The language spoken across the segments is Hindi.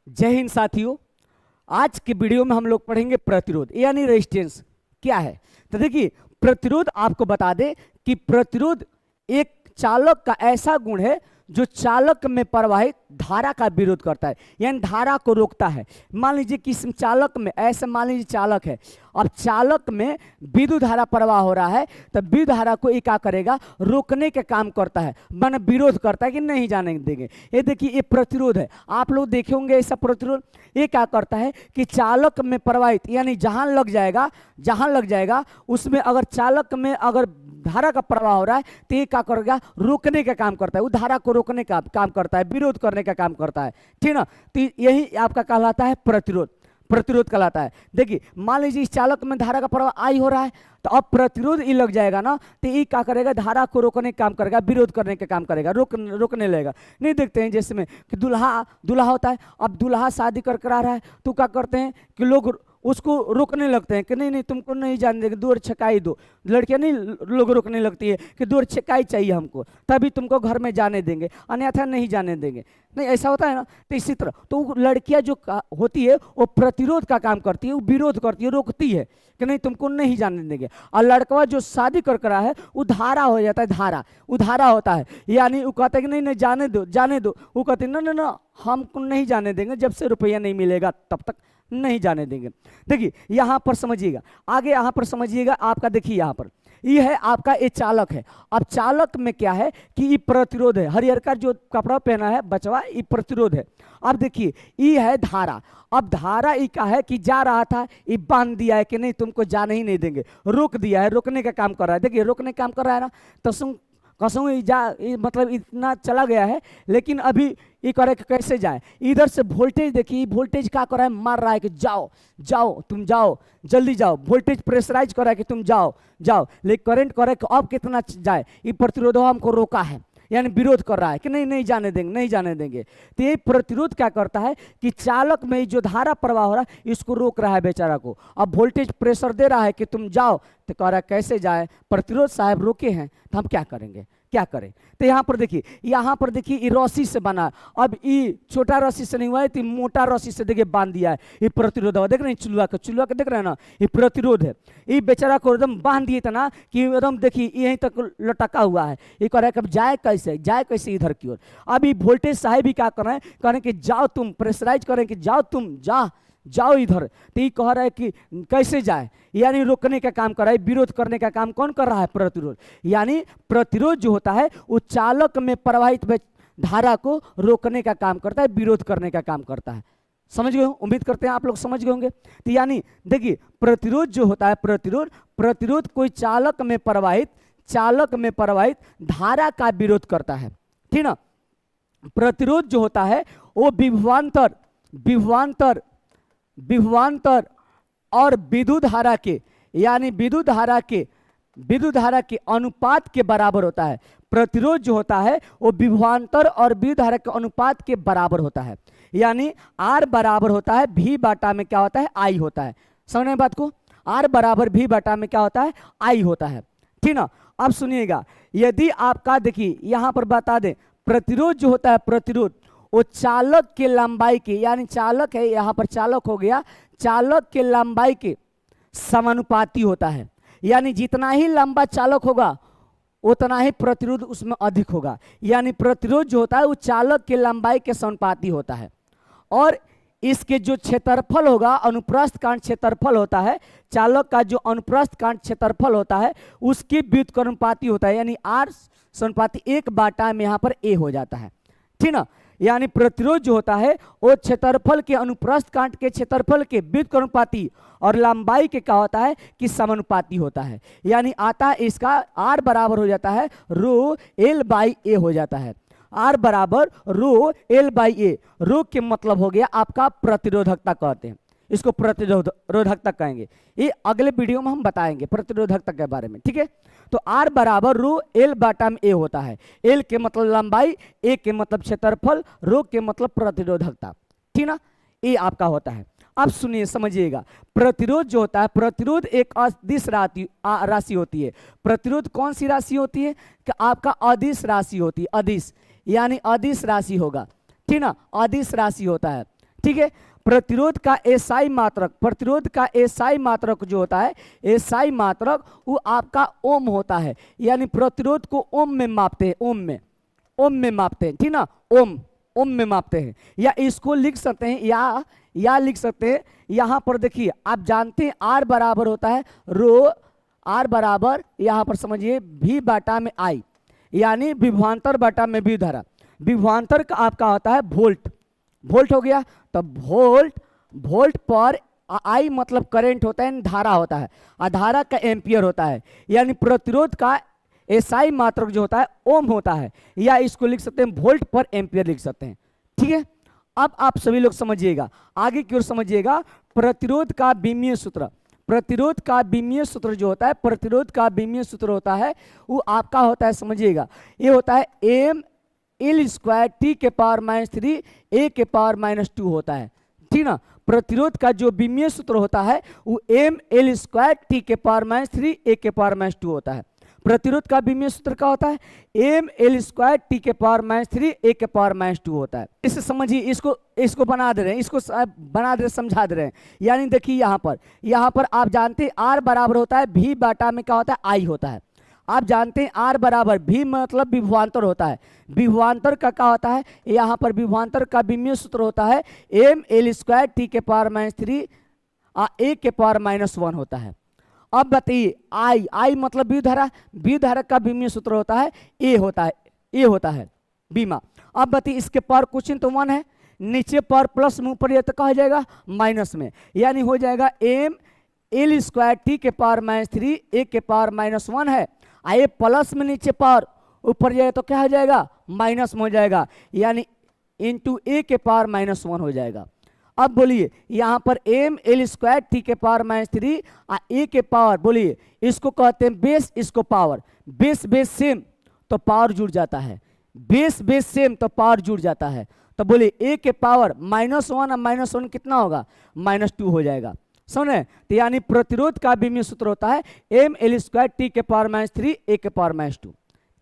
जय हिंद साथियों। आज के वीडियो में हम लोग पढ़ेंगे प्रतिरोध यानी रेजिस्टेंस क्या है। तो देखिए, प्रतिरोध आपको बता दे कि प्रतिरोध एक चालक का ऐसा गुण है जो चालक में प्रवाहित धारा का विरोध करता है, यानी धारा को रोकता है। मान लीजिए कि इस चालक में ऐसे मान लीजिए चालक है, अब चालक में विद्युत धारा प्रवाह हो रहा है, तो विद्युत धारा को ये क्या करेगा, रोकने के काम करता है, माने विरोध करता है कि नहीं जाने देंगे। ये देखिए, ये प्रतिरोध है, आप लोग देखे होंगे ऐसा प्रतिरोध। ये क्या करता है कि चालक में प्रवाहित यानी जहां लग जाएगा उसमें अगर चालक में अगर धारा का प्रवाह हो रहा है तो ये क्या करेगा, रोकने का काम करता है, वो धारा को रोकने का काम करता है, विरोध करने का काम करता है। ठीक ना, तो यही आपका कहलाता है प्रतिरोध कहलाता है। देखिए, मान लीजिए इस चालक में धारा का प्रवाह आई हो रहा है, तो अब प्रतिरोध ये लग जाएगा ना, तो ये क्या करेगा, धारा को रोकने का काम करेगा, विरोध करने का काम करेगा, रोकने लगेगा। नहीं देखते हैं जैसे में कि दूल्हा होता है, अब दूल्हा शादी कर आ रहा है तो क्या करते हैं कि लोग उसको रोकने लगते हैं कि नहीं तुमको नहीं जाने देंगे, दूर छकाई दो। लड़कियां नहीं लोग रोकने लगती है कि दूर छकाई चाहिए हमको, तभी तुमको घर में जाने देंगे, अन्यथा नहीं जाने देंगे। नहीं, ऐसा होता है ना। तो इसी तरह तो लड़कियां जो होती है वो प्रतिरोध का काम करती है, वो विरोध करती है, रोकती है कि नहीं तुमको नहीं जाने देंगे। और लड़का जो शादी कर रहा है वो धारा हो जाता है, धारा होता है, यानी वो कहता है कि नहीं जाने दो। वो कहते ना हमको नहीं जाने देंगे, जब से रुपया नहीं मिलेगा तब तक नहीं जाने देंगे। देखिए यहां पर समझिएगा, आगे यहां पर समझिएगा। आपका देखिए यहां पर ये है आपका, ये चालक है। अब चालक में क्या है कि ये प्रतिरोध है, हरियर का जो कपड़ा पहना है बचवा, ये प्रतिरोध है। अब देखिए ये है धारा। अब धारा ये क्या है कि जा रहा था, ये बांध दिया है कि नहीं तुमको जाने ही नहीं देंगे, रोक दिया है, रोकने का काम कर रहा है। देखिए रोकने का काम कर रहा है ना, तो कसम मतलब इतना चला गया है, लेकिन अभी ये करे कैसे जाए। इधर से वोल्टेज देखिए, वोल्टेज क्या कर रहा है, मार रहा है कि जाओ तुम जाओ, जल्दी जाओ। वोल्टेज प्रेशराइज कर रहा है कि तुम जाओ, लेकिन करंट करे कि अब कितना जाए। ये प्रतिरोध हमको रोका है, यानी विरोध कर रहा है कि नहीं जाने देंगे। तो ये प्रतिरोध क्या करता है कि चालक में जो धारा प्रवाह हो रहा है इसको रोक रहा है बेचारा को। अब वोल्टेज प्रेशर दे रहा है कि तुम जाओ, तो कह रहा है कैसे जाए, प्रतिरोध साहब रोके हैं, तो हम क्या करें। तो यहाँ पर देखिए ये रस्सी से बना। अब ये छोटा रस्सी से नहीं हुआ है, तो मोटा रस्सी से देखिए बांध दिया है। ये प्रतिरोध देख रहे हैं, चुलवा के देख रहे हैं ना, ये प्रतिरोध है। ये बेचारा को एकदम बांध दिए था ना कि एकदम देखिए यहीं तक लटका हुआ है। ये कह रहा है कि अब जाए कैसे इधर की ओर। अब ये वोल्टेज साहब भी क्या कर रहे हैं, कह रहे हैं कि जाओ तुम, प्रेशराइज करें कि जाओ तुम जाओ इधर। तो ये कह रहा है कि कैसे जाए, यानी रोकने का काम कर रहा है, विरोध करने का काम कौन कर रहा है, प्रतिरोध। यानी प्रतिरोध जो होता है वो चालक में प्रवाहित धारा को रोकने का काम करता है, विरोध करने का काम करता है। समझ गए, उम्मीद करते हैं आप लोग समझ गए होंगे। तो यानी देखिए प्रतिरोध जो होता है, प्रतिरोध कोई चालक में प्रवाहित धारा का विरोध करता है। ठीक ना। प्रतिरोध जो होता है वो विभवांतर और विद्युत धारा के, यानी विद्युत धारा के अनुपात के बराबर होता है। प्रतिरोध जो होता है वो विभवांतर और विद्युत धारा के अनुपात के बराबर होता है, यानी R बराबर होता है V बटा में क्या होता है, I होता है। समझ में बात को, R बराबर V बटा में क्या होता है, I होता है। ठीक ना। अब सुनिएगा, यदि आपका देखिए यहां पर बता दें, प्रतिरोध जो होता है, प्रतिरोध वो चालक के लंबाई के, यानी चालक है यहां पर, चालक हो गया, चालक के लंबाई के समानुपाती होता है। यानी जितना ही लंबा चालक होगा उतना ही प्रतिरोध उसमें अधिक होगा। यानी प्रतिरोध जो होता है वो चालक के लंबाई के समानुपाती होता है। और इसके जो क्षेत्रफल होगा, अनुप्रस्थ काट क्षेत्रफल होता है, चालक का जो अनुप्रस्थ काट क्षेत्रफल होता है उसकी व्युत्क्रमानुपाती होता है, यानी R समानुपाती 1 बटा में यहाँ पर A हो जाता है। ठीक ना। यानी प्रतिरोध जो होता है वो क्षेत्रफल के, अनुप्रस्थ काट के क्षेत्रफल के व्युत्क्रमानुपाती और लंबाई के क्या होता है कि समानुपाती होता है। यानी आता है इसका R बराबर हो जाता है रो L बाई A हो जाता है। R बराबर रो L बाई A। रो के मतलब हो गया आपका प्रतिरोधकता कहते हैं, इसको प्रतिरोधकता कहेंगे। ये अगले वीडियो में हम बताएंगे प्रतिरोधकता के बारे में। ठीक है। तो R बराबर रो L बटा में A होता है। L के मतलब लंबाई, A के मतलब क्षेत्रफल, रो के मतलब प्रतिरोधकता। ठीक ना, ये आपका होता है। अब सुनिए समझिएगा, प्रतिरोध जो होता है, प्रतिरोध एक अदिश राशि होती है। प्रतिरोध कौन सी राशि होती है कि आपका अदिश राशि होती है, अदिश यानी अदिश राशि होगा। ठीक ना, अदिश राशि होता है। ठीक है। प्रतिरोध का एसआई मात्रक, प्रतिरोध का एसआई मात्रक जो होता है, एसआई मात्रक वो आपका ओम होता है, यानी प्रतिरोध को ओम में मापते हैं, ओम में मापते हैं, ठीक ना, ओम में मापते हैं। या इसको लिख सकते हैं, या लिख सकते हैं, यहां पर देखिए आप जानते हैं आर बराबर होता है रो, आर बराबर यहां पर समझिए भी बाटा में आई, यानी विभवांतर बाटा में विद्युत धारा। विभवांतर का आपका होता है वोल्ट, वोल्ट हो गया, तो वोल्ट पर आई मतलब करंट होता है, धारा होता है, और धारा का एम्पियर होता है, यानी प्रतिरोध का एसआई मात्रक जो होता है ओम होता है, या इसको लिख सकते हैं वोल्ट पर एम्पियर लिख सकते हैं, ठीक है। अब आप सभी लोग समझिएगा, आगे की ओर समझिएगा, प्रतिरोध का विमीय सूत्र, प्रतिरोध का विमीय सूत्र जो होता है, प्रतिरोध का विमीय सूत्र होता है वो आपका होता है, समझिएगा, ये होता है एम एल स्क्वायर टी के पावर -3 ए के पावर -2 होता है, ठीक ना। प्रतिरोध का जो विमीय सूत्र होता है वो एम एल स्क्वायर टी के पावर -3 ए के पावर -2 होता है। प्रतिरोध का विमीय सूत्र क्या होता है, एम एल स्क्वायर टी के पावर -3 ए के पावर -2 होता है। इसे समझिए, इसको बना दे रहे हैं, इसको बना दे रहे, समझा दे रहे हैं। यानी देखिए यहाँ पर आप जानते हैं आर बराबर होता है भी बाटा में क्या होता है, आई होता है। आप जानते हैं आर बराबर भी मतलब विभवांतर होता है, विभवांतर का क्या होता है, यहाँ पर विभवांतर का विमीय सूत्र होता है एम एल स्क्वायर टी के पावर -3 ए के पावर -1 होता है। अब बताइए आई मतलब विद्युत धारा का विमीय सूत्र होता है ए होता है बीमा। अब बताइए इसके पावर क्वेश्चन तो 1 है, नीचे पर प्लस में, ऊपर ये तो कहा जाएगा माइनस में, यानी हो जाएगा एम एल स्क्वायर टी के पावर -3 ए के पावर -1 है, आए प्लस में नीचे पावर, ऊपर जाए तो क्या हो जाएगा माइनस में हो जाएगा, यानी इंटू ए के पावर -1 हो जाएगा। अब बोलिए यहाँ पर एम एल स्क्वायर टी के पावर -3 ए के पावर, बोलिए इसको कहते हैं बेस, इसको पावर, बेस सेम तो पावर जुड़ जाता है, बेस सेम तो पावर जुड़ जाता है, तो बोलिए ए के पावर -1 और -1 कितना होगा, -2 हो जाएगा, समझे। तो यानी प्रतिरोध का विमीय सूत्र होता है एम एल स्क्वायर टी के पावर -3 ए के पावर -2,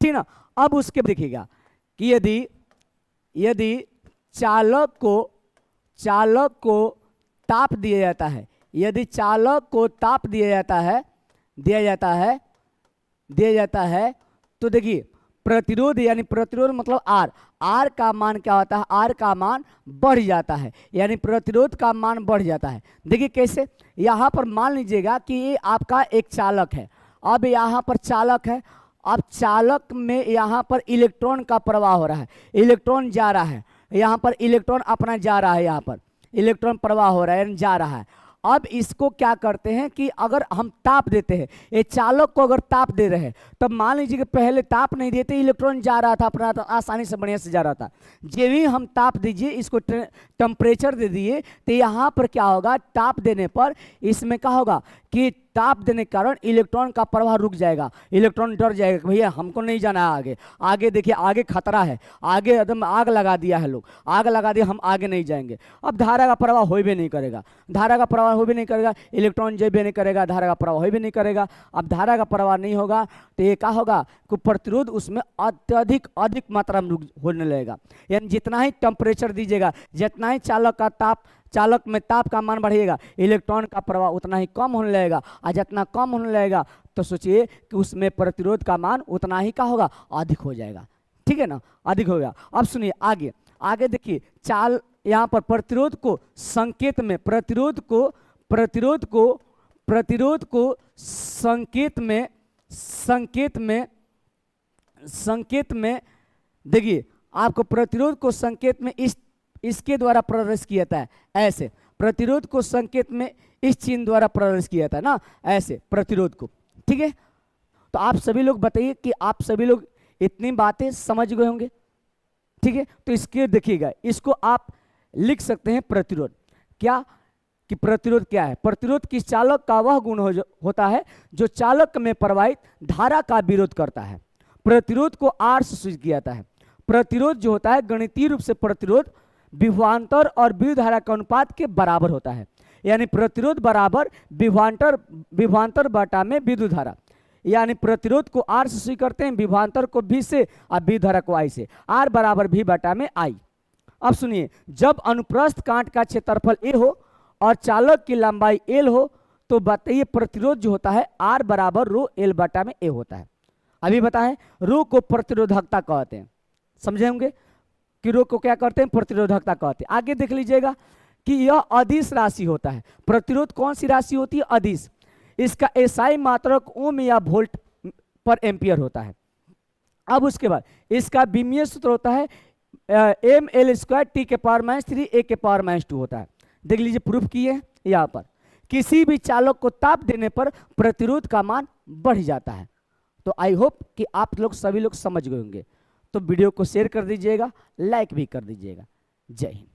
ठीक ना। अब उसके देखिएगा कि यदि चालक को ताप दिया जाता है, यदि चालक को ताप दिया जाता है तो देखिए प्रतिरोध, यानी प्रतिरोध मतलब आर का मान क्या होता है, आर का मान बढ़ जाता है, यानी प्रतिरोध का मान बढ़ जाता है। देखिए कैसे, यहाँ पर मान लीजिएगा कि ये आपका एक चालक है, अब यहाँ पर चालक है, अब चालक में यहाँ पर इलेक्ट्रॉन का प्रवाह हो रहा है, इलेक्ट्रॉन जा रहा है, यहाँ पर इलेक्ट्रॉन अपना जा रहा है, यहाँ पर इलेक्ट्रॉन प्रवाह हो रहा है, यानी जा रहा है। अब इसको क्या करते हैं कि अगर हम ताप देते हैं, ये चालक को अगर ताप दे रहे हैं, तब मान लीजिए कि पहले ताप नहीं देते, इलेक्ट्रॉन जा रहा था अपना, तो आसानी से बढ़िया से जा रहा था, जब भी हम ताप दीजिए, इसको टेम्परेचर दे दिए, तो यहाँ पर क्या होगा, ताप देने पर इसमें क्या होगा कि ताप देने के कारण इलेक्ट्रॉन का प्रवाह रुक जाएगा, इलेक्ट्रॉन डर जाएगा कि भैया हमको नहीं जाना है आगे देखिए आगे खतरा है, आगे एकदम आग लगा दिया है, लोग आग लगा दिया, हम आगे नहीं जाएंगे। अब धारा का प्रवाह हो भी नहीं करेगा, धारा का प्रवाह हो भी नहीं करेगा, इलेक्ट्रॉन जब भी नहीं करेगा, धारा का प्रवाह हो भी नहीं करेगा। अब धारा का प्रवाह नहीं होगा तो ये क्या होगा कि प्रतिरोध उसमें अधिक मात्रा में होने लगेगा, यानी जितना ही टेम्परेचर दीजिएगा, जितना ही चालक में ताप का मान बढ़ेगा, इलेक्ट्रॉन का प्रवाह उतना ही कम होने लगेगा, और जितना कम होने लगेगा तो सोचिए कि उसमें प्रतिरोध का मान उतना ही का होगा, अधिक हो जाएगा, ठीक है ना, अधिक होगा। अब सुनिए आगे देखिए, यहाँ पर प्रतिरोध को संकेत में, प्रतिरोध को संकेत में देखिए, आपको प्रतिरोध को संकेत में इसके द्वारा प्रदर्शित किया जाता है, ऐसे प्रतिरोध को संकेत में इस चिन्ह द्वारा प्रदर्शित किया जाता है ना, ऐसे प्रतिरोध को, ठीक है। तो आप सभी लोग बताइए कि आप सभी लोग इतनी बातें समझ गए होंगे, ठीक है। तो इसके देखिएगा, इसको आप लिख सकते हैं प्रतिरोध, क्या कि प्रतिरोध क्या है, प्रतिरोध किस चालक का वह गुण होता है जो चालक में प्रवाहित धारा का विरोध करता है। प्रतिरोध को आर से सूचित किया जाता है। प्रतिरोध जो होता है गणितीय रूप से प्रतिरोध विभवांतर और विद्युत धारा के अनुपात के बराबर होता है, यानी प्रतिरोध बराबर विभवांतर बटा में विद्युत धारा, यानी प्रतिरोध को आर से सूचित करते हैं, विभवांतर को भी से और विद्युत धारा को आई से, आर बराबर भी बटा में आई। अब सुनिए, जब अनुप्रस्थ कांट का क्षेत्रफल ए हो और चालक की लंबाई एल हो तो बताइए प्रतिरोध जो होता है आर बराबर रो एल बटा में ए होता है। अभी बताएं, रो को प्रतिरोधकता कहते हैं, समझे होंगे कि रो को क्या कहते हैं, प्रतिरोधकता कहते हैं। आगे देख लीजिएगा कि यह अदिश राशि होता है। प्रतिरोध कौन सी राशि होती है, अदिश। इसका एसआई मात्रक ओम या वोल्ट पर एम्पियर होता है। अब उसके बाद इसका विमीय सूत्र होता है एम एल स्क्वायर टी के पावर -3 ए के पावर -2 होता है। देख लीजिए प्रूफ किए यहाँ पर, किसी भी चालक को ताप देने पर प्रतिरोध का मान बढ़ जाता है। तो आई होप कि आप लोग सभी लोग समझ गए होंगे। तो वीडियो को शेयर कर दीजिएगा, लाइक भी कर दीजिएगा। जय हिंद।